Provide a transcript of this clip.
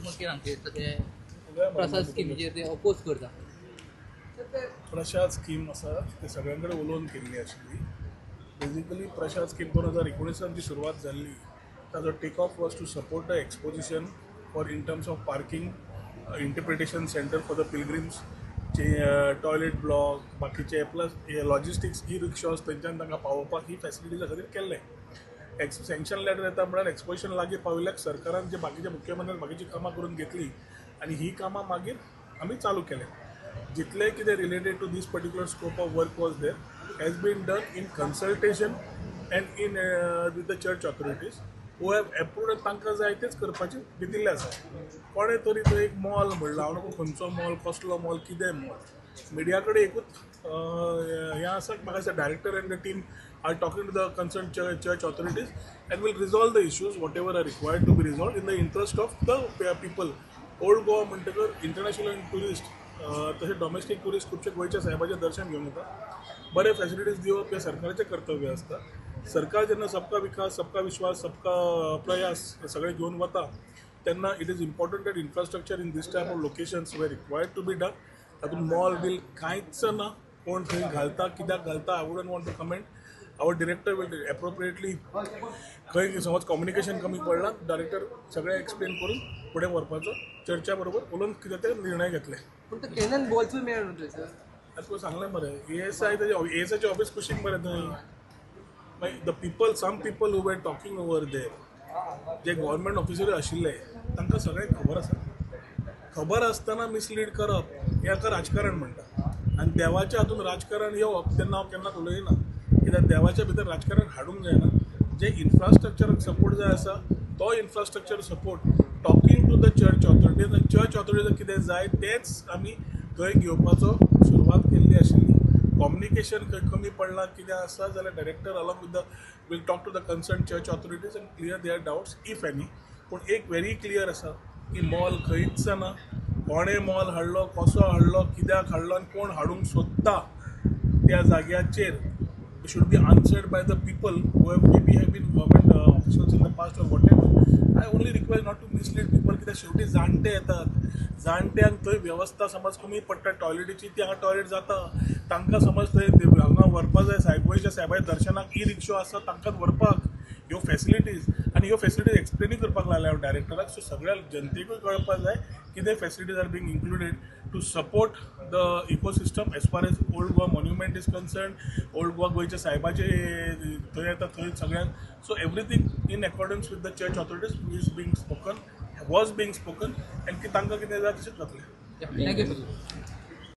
मागीर हांचे ते प्रसाद स्किमीचेर ते अपोज करता. प्रसाद स्कीम आसा ते सगळ्यां कडेन उलोवन केल्ली आशिल्ली. बेजिकली प्रसाद स्कीम 2019 ची सुरवात जाल्ली. ताजो take off was to support the exposition for in terms of parking, interpretation centre for the pilgrims, toilet block, बाकीचे प्लस लॉजिस्टिक्स ई रिक्षास थंयच्यान तांकां पावोवपाक ही फॅसिलिटीज खातीर केल्ले. सँक्शन लेटर येता म्हळ्यार एक्सपोजिशन लागीं पाविल्ल्याक सरकारान जे बाकीचे मुख्यमंत्र्यान बाकीची कामां करून घेतली आनी ही कामां मागीर आमी चालू केले. जितले कितें related to this particular scope of work was there has been done in consultation and in with the church authorities who have approved. तांकां जाय तेच करपाचें भितिल्लें आसा. कोणें तरी तो एक मॉल म्हणला, हांव नको खंयचो मॉल, कसलो मॉल, कितें मॉल, मिडिया कडेन एकूच हें आसा. म्हाका दिसता director and the team are talking to the concern church authorities and will resolve the issues whatever are required to be resolved in the interest of the people. Old Goa म्हणटकर international tourist तशें domestic tourist खुबशे गोंयच्या साहेबाचें दर्शन घेवन येता. बरे facilities दिवप हें सरकाराचें कर्तव्य आसता. सरकार जेन्ना सबका विकास, सबका विश्वास, सबका प्रयास हे सगळे घेवन वता तेन्ना it is important that infrastructure in this type of locations we required to be done. तातूंत मॉल बील कांयच ना. कोण थंय घालता, कित्याक घालता, I wouldn't want to comment. Our director will appropriately खंय समज कम्युनिकेशन कमी पडलां, डायरेक्टर सगळें एक्सप्लेन करून फुडें व्हरपाचो चर्चा बरोबर उलोवन कितें ते निर्णय घेतले. पूण तो केनन बॉल्सूय मेळ्ळा न्हू थंयसर. आतां तुका सांगलें मरे, एएसआयचें ऑफिस कुशीक मरे थंय. मागीर the people, some people who were talking over there, जे गव्हर्मेंट ऑफिसर आशिल्ले तांकां सगळें खबर आसा. खबर आसतना मिसलीड करप हें हाका राजकारण म्हणटा. आनी देवाच्या हातून राजकारण येवप तेन्ना हांव केन्नाच उलयना. कित्याक देवाच्या भितर राजकारण हाडूंक जायना. जे इन्फ्रास्ट्रक्चराक सपोर्ट जाय आसा तो infrastructure support talking to the church authorities. आनी चर्च ऑथॉरिटीजाक कितें जाय तेंच आमी थंय घेवपाचो सुरवात केल्ली आशिल्ली. कम्युनिकेशन कमी पडलां कितें आसा जाल्यार director along with the will talk to the concern church authorities and clear their doubts if any. पूण एक व्हेरी क्लियर आसा की मॉल खंयच ना. कोणें मॉल हाडलो, कसो हाडलो, कित्याक हाडलो आनी कोण हाडूंक सोदता त्या जाग्याचेर should be answered by the people who have maybe have been government officials in the past or whatever. I only request not to mislead people कित्याक शेवटी जाणटे येतात. जाणट्यांक थंय वेवस्था समज कमी पडटा टॉयलेटीची, ती हांगा टॉयलेट जाता. तांकां समज थंय हांगा व्हरपा जाय गोंयच्या साहेबाच्या दर्शनाक ई रिक्षो आसा तांकांच व्हरपाक ह्यो फॅसिलिटीज. आनी ह्यो फॅसिलिटीज एक्सप्लेनूय करपाक लागल्या हांव डायरेक्टराक. सो सगळ्या जनतेकूय कळपाक जाय कितें facilities are being included to support the ecosystem as far as old Goa monument is concern. Old Goa गोंयच्या साहेबाचे थंय येता थंय सगळ्यांक. So everything in accordance with the church authorities is being spoken, was being spoken, and की तांकां कितें जाय तशेंच जातलें. थँक्यू.